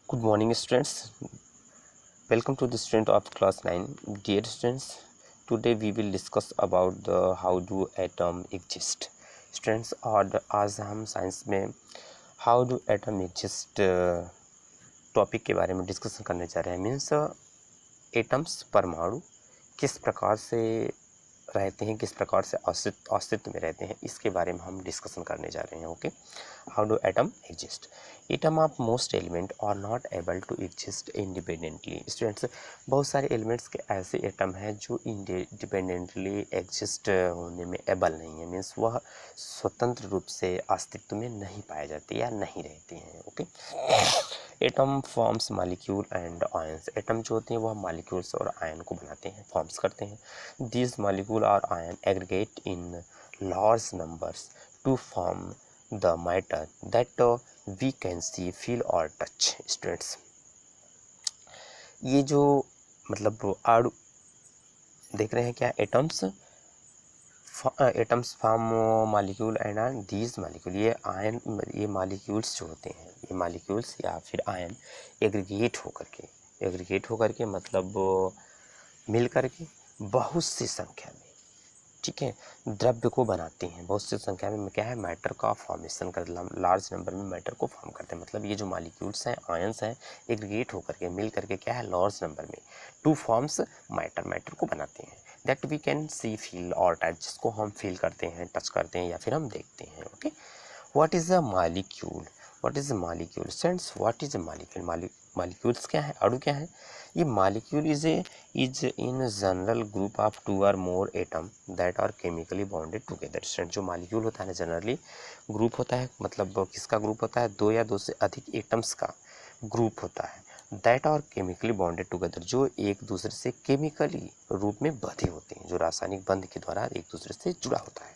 Good morning, students. Welcome to the student of class 9. Dear students, today we will discuss about the how do atom exist. Students, आज हम science में how do atom exist topic के बारे में discussion करने जा रहे हैं. मीन्स एटम्स परमाणु किस प्रकार से रहते हैं, किस प्रकार से अस्तित्व में रहते हैं, इसके बारे में हम डिस्कशन करने जा रहे हैं. Okay, how do atom exist. Atom of most element are not able to exist independently. Students, बहुत सारे एलिमेंट्स के ऐसे एटम हैं जो इंडिपेंडेंटली एग्जिस्ट होने में एबल नहीं है. मीन्स वह स्वतंत्र रूप से अस्तित्व में नहीं पाए जाते या नहीं रहते हैं. Okay, atom forms molecule and ions. Atom जो होते हैं वह मॉलिक्यूल्स और आयन को बनाते हैं, फॉर्म्स करते हैं. These molecule or ion aggregate in large numbers to form the matter that we can see, feel or touch. Students, ये जो मतलब अणु देख रहे हैं क्या, atoms form molecule and these molecule, ये आयन, ये मॉलिक्यूल्स जो होते हैं, ये मॉलिक्यूल्स या फिर आयन एग्रीगेट होकर के मतलब मिल करके बहुत सी संख्या में, ठीक है, द्रव्य को बनाते हैं. बहुत सी संख्या में क्या है, मैटर का फॉर्मेशन कर, लार्ज नंबर में मैटर को फॉर्म करते हैं. मतलब ये जो मॉलिक्यूल्स हैं, आयंस हैं, एग्रीगेट होकर के मिल करके क्या है, लार्ज नंबर में टू फॉर्म्स मैटर को बनाते हैं. That we can see, feel और टच, जिसको हम फील करते हैं, टच करते हैं या फिर हम देखते हैं. Okay, what is a molecule. What is a molecule. Sense what is a molecule. Molecules क्या है, अणु क्या है. ये molecule is in general group of two or more atom that are chemically bonded together. जो मॉलिक्यूल होता है ना, जनरली ग्रुप होता है, मतलब किसका ग्रुप होता है, दो या दो से अधिक एटम्स का ग्रुप होता है. That are chemically bonded together, जो एक दूसरे से केमिकली रूप में बंधे होते हैं, जो रासायनिक बंध के द्वारा एक दूसरे से जुड़ा होता है.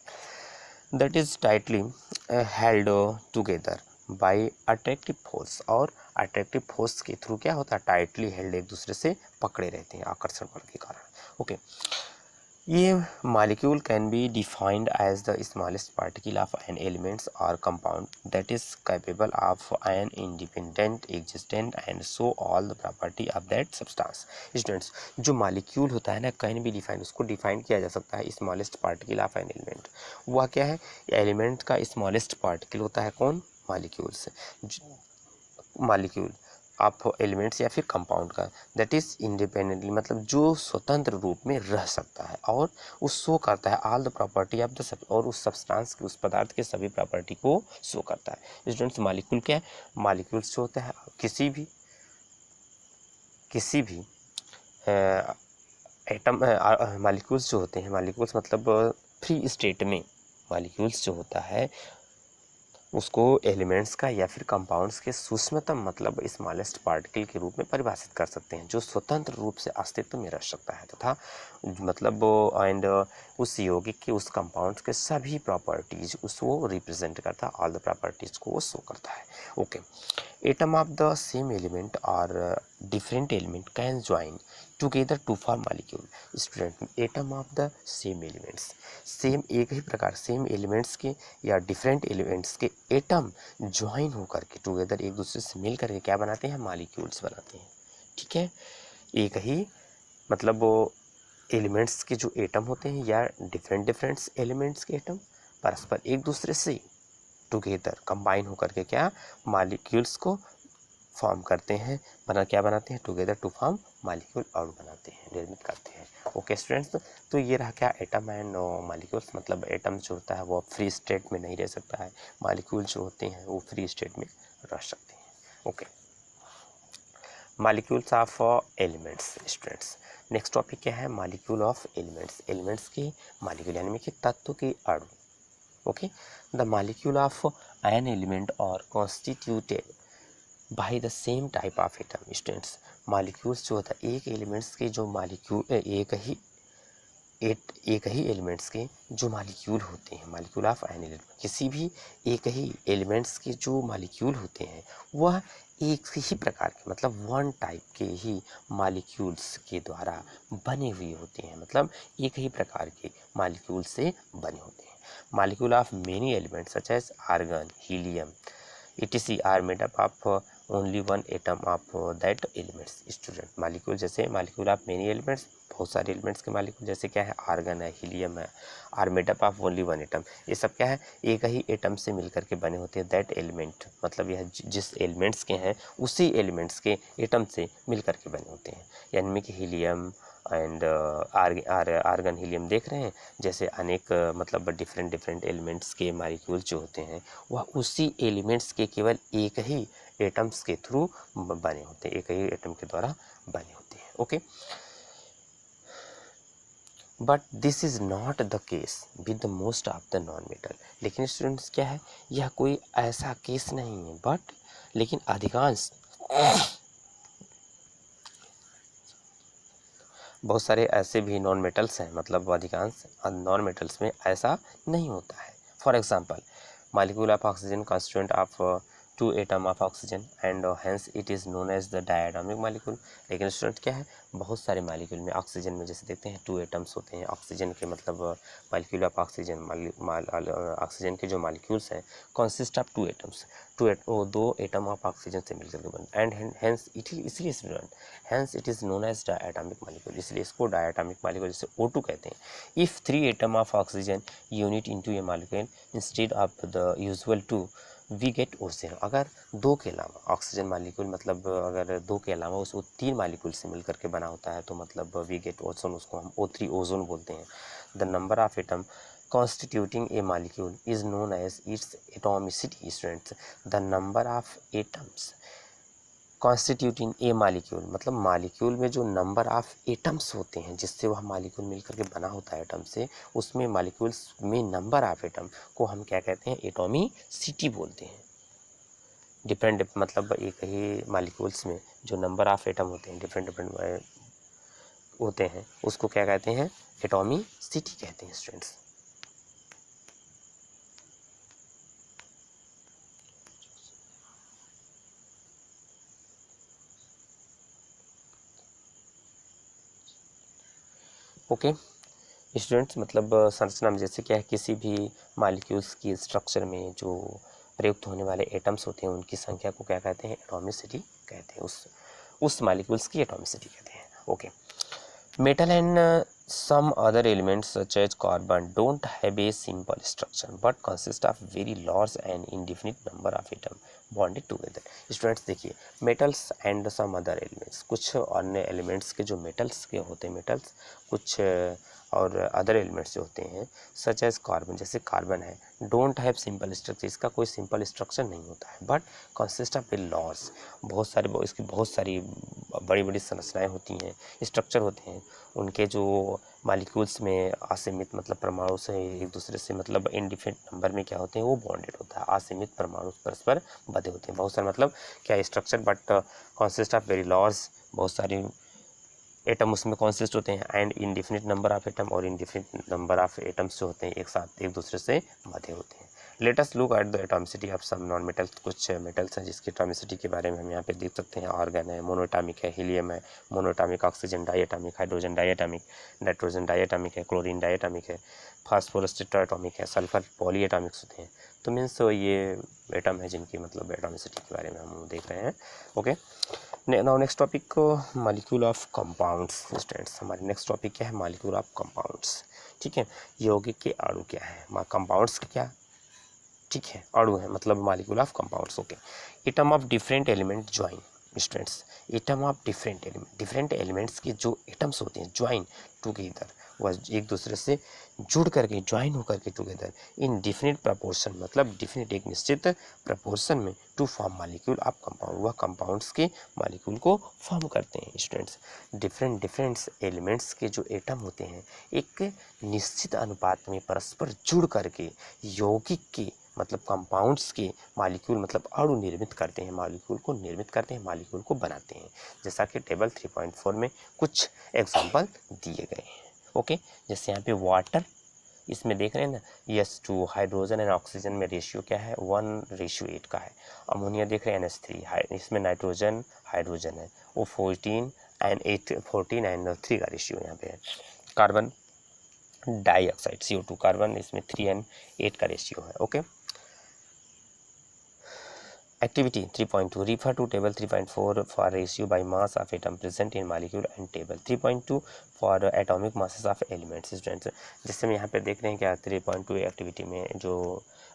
That is tightly held together by attractive force, और अट्रैक्टिव फोर्स के थ्रू क्या होता है, टाइटली हेल्ड, एक दूसरे से पकड़े रहते हैं आकर्षण बल के कारण. ओके, ये molecule can be defined as the smallest particle of an elements or compound that is capable of an independent existent and show all the property of that substance. Students, जो मॉलिक्यूल होता है ना, can be defined, उसको define किया जा सकता है smallest particle of an element. वह क्या है, एलिमेंट का स्मॉलेस्ट पार्टिकल होता है कौन, मॉलिक्यूल्स. मॉलिक्यूल ऑफ एलिमेंट्स या फिर कंपाउंड का, दैट इज इंडिपेंडेंटली, मतलब जो स्वतंत्र रूप में रह सकता है और वो शो करता है all the property of the, और उस सब्सटेंस की, उस पदार्थ के सभी प्रॉपर्टी को शो करता है. स्टूडेंट्स, मॉलिक्यूल क्या है, मॉलिक्यूल्स जो होता है किसी भी एटम, मॉलिक्यूल्स जो होते हैं, मॉलिक्यूल्स मतलब फ्री स्टेट में मॉलिक्यूल्स जो होता है उसको एलिमेंट्स का या फिर कंपाउंड्स के सूक्ष्मतम मतलब स्मॉलेस्ट पार्टिकल के रूप में परिभाषित कर सकते हैं, जो स्वतंत्र रूप से अस्तित्व में रह सकता है तथा मतलब एंड उस यौगिक के, उस कंपाउंड्स के सभी प्रॉपर्टीज उसको रिप्रेजेंट करता है, ऑल द प्रॉपर्टीज को वो शो करता है. Okay, atom of the same element or different element can join together to form molecule. Student, atom of the same elements, same एक ही प्रकार सेम एलिमेंट्स के या डिफरेंट एलिमेंट्स के एटम ज्वाइन होकर के टुगेदर, एक दूसरे से मिल करके क्या बनाते हैं, मॉलिक्यूल्स बनाते हैं. ठीक है, एक ही मतलब वो एलिमेंट्स के जो एटम होते हैं या डिफरेंट एलिमेंट्स के एटम परस्पर एक दूसरे से टुगेदर कंबाइन होकर के क्या मॉलिक्यूल्स को फॉर्म करते हैं, क्या बनाते हैं, टुगेदर टू फॉर्म मॉलिक्यूल, और बनाते हैं, निर्मित करते हैं. ओके स्टूडेंट्स, तो ये रहा क्या, एटम एंड मॉलिक्यूल्स. मतलब एटम जो होता है वो फ्री स्टेट में नहीं रह सकता है, मॉलिक्यूल जो होते हैं वो फ्री स्टेट में रह सकते हैं. Okay, molecules of elements. Students, next topic क्या है, मॉलिक्यूल ऑफ एलिमेंट्स. एलिमेंट्स के मॉलिक्यूल यानी कि तत्व के अणु. Okay, the molecule of an element are constituted by the same type of atom. Students, molecules जो होता है, एक एलिमेंट्स के जो मॉलिक्यूल, एक ही एलिमेंट्स के जो मॉलिक्यूल होते हैं, मॉलिक्यूल ऑफ एन एलिमेंट, किसी भी एक ही एलिमेंट्स के जो मॉलिक्यूल होते हैं वह एक ही प्रकार के, मतलब वन टाइप के ही मॉलिक्यूल्स के द्वारा बने हुए होते हैं, मतलब एक ही प्रकार के मॉलिक्यूल से बने होते हैं. Molecule of many elements such as argon, helium etc are made up of only one atom of that elements. Student molecule, जैसे मालिक्यूल ऑफ मेनी एलिमेंट्स, बहुत सारे एलिमेंट्स के मालिक्यूल, जैसे क्या है आर्गन है, हीलियम है, are made up of only one atom. ये सब क्या है, एक ही एटम से मिलकर के बने होते हैं। दैट एलिमेंट मतलब यह जिस एलिमेंट्स के हैं उसी एलिमेंट्स के एटम से मिलकर के बने होते हैं। यानी कि हीलियम एंड आर्गन हीलियम देख रहे हैं, जैसे अनेक मतलब डिफरेंट डिफरेंट एलिमेंट्स के मालिक्यूल जो होते हैं वह उसी एलिमेंट्स के केवल एक ही एटम्स के थ्रू बने होते हैं, एक ही एटम के द्वारा बने होते हैं। Okay, but this is not the case with the most of the non metal. लेकिन स्टूडेंट्स क्या है, यह कोई ऐसा केस नहीं है, बट लेकिन अधिकांश बहुत सारे ऐसे भी नॉन मेटल्स हैं, मतलब अधिकांश नॉन मेटल्स में ऐसा नहीं होता है। For example molecule of oxygen constituent of 2 atom of oxygen and hence it is known as the diatomic molecule. लेकिन स्टूडेंट क्या है, बहुत सारे मॉलिक्यूल में ऑक्सीजन में जैसे देखते हैं 2 एटम्स होते हैं ऑक्सीजन के, मतलब मॉलिक्यूल ऑफ ऑक्सीजन ऑक्सीजन के जो मॉलिक्यूल्स हैं consist of 2 atoms, 2 atom of oxygen से मिलकर के बन एंड हेंस इट इसलिए student hence it is known as diatomic molecule, इसलिए इसको डायटोमिक मॉलिक्यूल जैसे O2 कहते हैं। If 3 atom of oxygen unite into a molecule instead of the usual 2 we get O0। अगर 2 के अलावा ऑक्सीजन मॉलिक्यूल, मतलब अगर 2 के अलावा उसको 3 मॉलिक्यूल से मिलकर के बना होता है तो मतलब वी गेट ओजोन, उसको हम O3 ओजोन बोलते हैं। The number of atom constituting a molecule is known as its atomicity। Students, the number of atoms constituting a molecule मतलब मॉलिक्यूल में जो नंबर ऑफ एटम्स होते हैं जिससे वह मॉलिक्यूल मिलकर के बना होता है एटम से, उसमें मॉलिक्यूल्स में नंबर ऑफ एटम को हम क्या कहते हैं, एटॉमिसिटी बोलते हैं। डिफरेंट मतलब एक ही मॉलिक्यूल्स में जो नंबर ऑफ एटम होते हैं डिफरेंट डिफरेंट होते हैं उसको क्या कहते हैं, एटॉमिसिटी कहते हैं। स्टूडेंट्स ओके स्टूडेंट्स, मतलब संरचना में जैसे क्या है, किसी भी मॉलिक्यूल्स की स्ट्रक्चर में जो प्रयुक्त होने वाले एटम्स होते हैं उनकी संख्या को क्या कहते हैं, एटॉमिसिटी कहते हैं। उस मॉलिक्यूल्स की एटॉमिसिटी कहते हैं। Okay, metal and some other elements such as carbon don't have a simple structure but consist of very large and indefinite number of atoms bonded together। Students देखिए, metals and some other elements, कुछ अन्य elements के जो metals के होते हैं, metals कुछ और अदर एलिमेंट्स जो होते हैं सच एज कार्बन, जैसे कार्बन है, डोंट हैव सिंपल स्ट्रक्चर, इसका कोई सिंपल स्ट्रक्चर नहीं होता है, but consist of A loss, बहुत सारे इसकी बहुत सारी बड़ी बड़ी संरचनाएं होती हैं, स्ट्रक्चर होते हैं। उनके जो मॉलिक्यूल्स में असीमित मतलब परमाणु से एक दूसरे से मतलब इनडिफिनिट नंबर में क्या होते हैं, वो बॉन्डेड होता है, असीमित परमाणु परस्पर बंधे होते हैं। बहुत सारे मतलब क्या structure, but consist of very loss, बहुत सारी एटम उसमें कॉन्सिस्ट होते हैं, and indefinite number of atom, और इनडिफिनिट नंबर ऑफ एटम्स जो होते हैं एक साथ एक दूसरे से बंधे होते हैं। Let us look at the atomicity of some non metals. कुछ मेटल्स हैं जिसकी एटॉमिसिटी के बारे में हम यहाँ पे देख सकते हैं। आर्गन है, मोनोएटॉमिक है, हीलियम है मोनोएटॉमिक, ऑक्सीजन डायएटॉमिक, हाइड्रोजन डायएटॉमिक, नाइट्रोजन डायएटॉमिक है, क्लोरीन डायएटॉमिक है, फास्फोरस टेट्राएटॉमिक है, सल्फर पॉलीएटॉमिक्स होते हैं। तो मीन्स ये एटम है जिनकी मतलब एटॉमिसिटी के बारे में हम देख रहे हैं। Okay, now next topic molecule of compounds. Students हमारे नेक्स्ट टॉपिक क्या है, मॉलिक्यूल ऑफ कंपाउंड्स। ठीक है, यौगिक के अणु क्या है, कंपाउंड्स क्या, ठीक है, अणु है मतलब molecule of compounds. Okay, atom of different element join. Students atom of different elements के जो एटम्स होते हैं ज्वाइन टुगेदर, वह एक दूसरे से जुड़ करके ज्वाइन होकर के टुगेदर इन डिफिनिट प्रपोर्शन, मतलब डिफिनिट एक निश्चित प्रपोर्शन में to form molecule of compound, वह कंपाउंड्स के मॉलिक्यूल को फॉर्म करते हैं। स्टूडेंट्स डिफरेंट एलिमेंट्स के जो एटम होते हैं एक निश्चित अनुपात में परस्पर जुड़ करके यौगिक के मतलब कंपाउंड्स के मॉलिक्यूल मतलब अणु निर्मित करते हैं, मॉलिक्यूल को निर्मित करते हैं, मॉलिक्यूल को बनाते हैं, जैसा कि टेबल 3.4 में कुछ एग्जांपल दिए गए हैं। ओके, जैसे यहाँ पे वाटर, इसमें देख रहे हैं ना, S2 हाइड्रोजन एंड ऑक्सीजन में रेशियो क्या है, 1:8 का है। अमोनिया देख रहे हैं NH3, इसमें नाइट्रोजन हाइड्रोजन है, वो 14 एंड 3 का रेशियो यहाँ पे है। कार्बन डाइऑक्साइड CO2 कार्बन, इसमें 3 and 8 का रेशियो है। Okay, Activity 3.2 refer to table 3.4 for ratio by mass of atom present in molecule and table 3.2 for atomic masses of elements। Students जिससे हम यहाँ पे देख रहे हैं क्या 3.2 एक्टिविटी में जो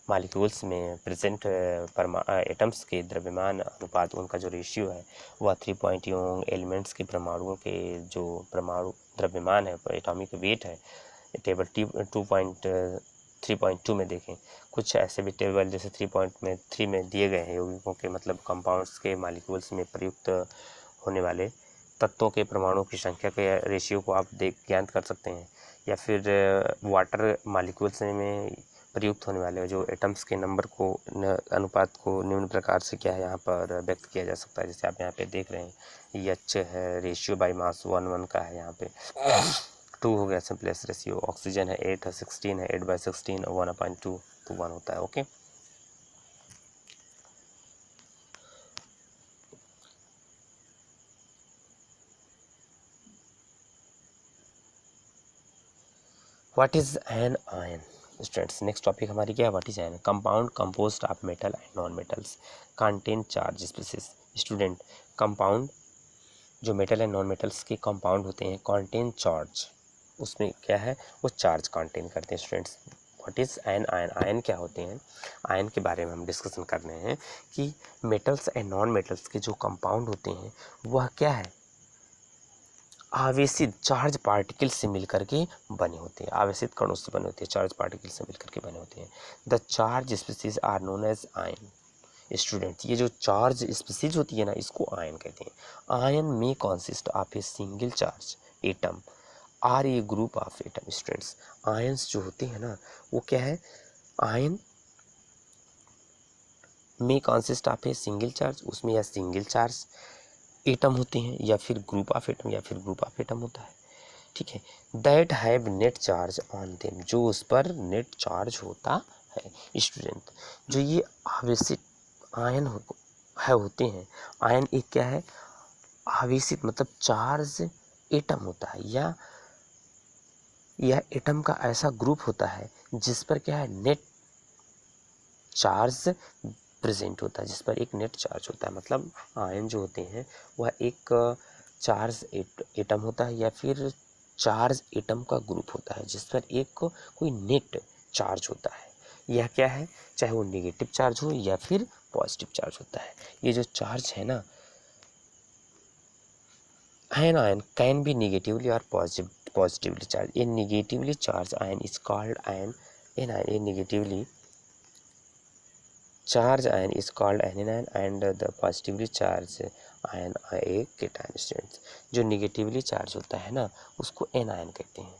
मालिक्यूल्स में प्रेजेंट एटम्स के द्रव्यमान अनुपात उनका जो रेशियो है वह 3.2 एलिमेंट्स के परमाणुओं के जो परमाणु द्रव्यमान है एटॉमिक वेट है टेबल 3.2 में देखें। कुछ ऐसे भी टेबल जैसे 3.3 में दिए गए हैं यौगिकों के मतलब कंपाउंड्स के मालिक्यूल्स में प्रयुक्त होने वाले तत्वों के परमाणुओं की संख्या के रेशियो को आप ज्ञात कर सकते हैं, या फिर वाटर मालिक्यूल्स में प्रयुक्त होने वाले जो एटम्स के नंबर को अनुपात को निम्न प्रकार से क्या है यहाँ पर व्यक्त किया जा सकता है। जैसे आप यहाँ पे देख रहे हैं एच है रेशियो बाई मास 1:1 का है, यहाँ पे 2 हो गया सिंपलेस्ट रेशियो, ऑक्सीजन है 8 है 16 है 8/16 1/2 तो 1 होता है। Okay what is an ion. Students next topic हमारी क्या है, what is ion. Compound composed of metal and non metals contain charge species. Student compound जो मेटल एंड नॉन मेटल्स के कंपाउंड होते हैं कंटेन चार्ज, उसमें क्या है वो चार्ज कंटेन करते हैं। Students what is an ion, ion क्या होते हैं, आयन के बारे में हम डिस्कशन कर रहे हैं कि मेटल्स एंड नॉन मेटल्स के जो कंपाउंड होते हैं वह क्या है आवेशित चार्ज पार्टिकल से मिलकर के बने होते हैं, आवेशित कणों से बने होते हैं, चार्ज पार्टिकल से मिलकर के बने होते हैं। The charge species are known as ion. Student ये जो चार्ज स्पीसीज होती है ना इसको आयन कहते हैं। आयन में consist of a single charge atom or a group of atom. Students ions जो होते हैं ना वो क्या है, आयन में consist of a single charge, उसमें या सिंगल चार्ज एटम होते हैं या फिर ग्रुप ऑफ एटम या फिर ग्रुप ऑफ एटम होता है। ठीक है, that have net charge on them, जो उस पर नेट चार्ज होता है। स्टूडेंट जो ये आवेशित आयन होते हैं, आयन एक क्या है आवेशित मतलब चार्ज एटम होता है, या यह एटम का ऐसा ग्रुप होता है जिस पर क्या है नेट चार्ज प्रेजेंट होता है, जिस पर एक नेट चार्ज होता है। मतलब आयन जो होते हैं वह एक चार्ज एटम होता है या फिर चार्ज एटम का ग्रुप होता है जिस पर एक कोई नेट चार्ज होता है। यह क्या है चाहे वो नेगेटिव चार्ज हो या फिर पॉजिटिव चार्ज होता है। ये जो चार्ज है ना an ion can be negatively or positively charged. A negatively charged ion is called an anion. A negatively charged ion is called anion and the positively charged ion a cation। Students जो negatively charge होता है ना उसको anion कहते हैं।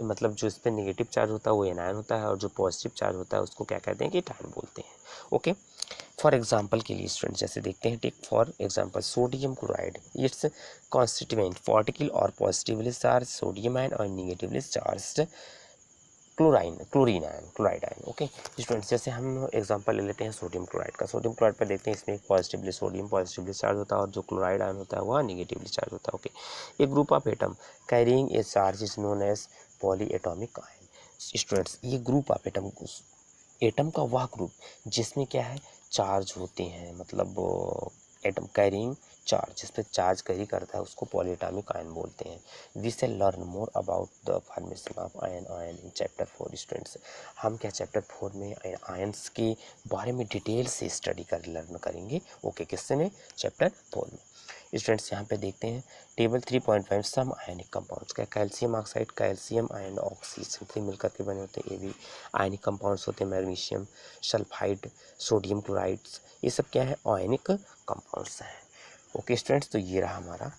मतलब जो इस पर नेगेटिव चार्ज होता है वो एनायन होता है और जो पॉजिटिव चार्ज होता है उसको क्या कहते हैं कीटायन बोलते हैं। ओके फॉर एग्जाम्पल के लिए स्टूडेंट जैसे देखते हैं take for example sodium chloride, its constituent particle और पॉजिटिवली चार्ज सोडियम आयन और negatively charge chlorine ion chloride ion. Okay students जैसे हम एग्जांपल ले लेते हैं सोडियम क्लोराइड का। सोडियम क्लोराइड पर देखते हैं इसमें पॉजिटिवली सोडियम पॉजिटिवली चार्ज होता है और जो क्लोराइड आयन होता है वह निगेटिवली चार्ज होता है। ओके एक group of atom carrying a charge is known as polyatomic ion. Students ये ग्रुप ऑफ एटम का वह ग्रुप जिसमें क्या है चार्ज होते हैं, मतलब एटम कैरिंग चार्ज जिस पर चार्ज कैरी करता है उसको पॉलीएटॉमिक आयन बोलते हैं। We shall learn more about the formation of ion in chapter 4। Students हम क्या चैप्टर 4 में आयन्स के बारे में डिटेल से स्टडी लर्न करेंगे। ओके किससे में चैप्टर 4 में। स्टूडेंट्स यहाँ पे देखते हैं टेबल 3.5 सम आयनिक कंपाउंड्स का calcium oxide calcium ion oxygen से मिलकर के बने होते हैं, ये भी आयनिक कंपाउंड्स होते हैं। मैग्नीशियम सल्फाइड सोडियम क्लोराइड्स ये सब क्या है आयनिक कंपाउंड्स हैं। ओके स्टूडेंट्स तो ये रहा हमारा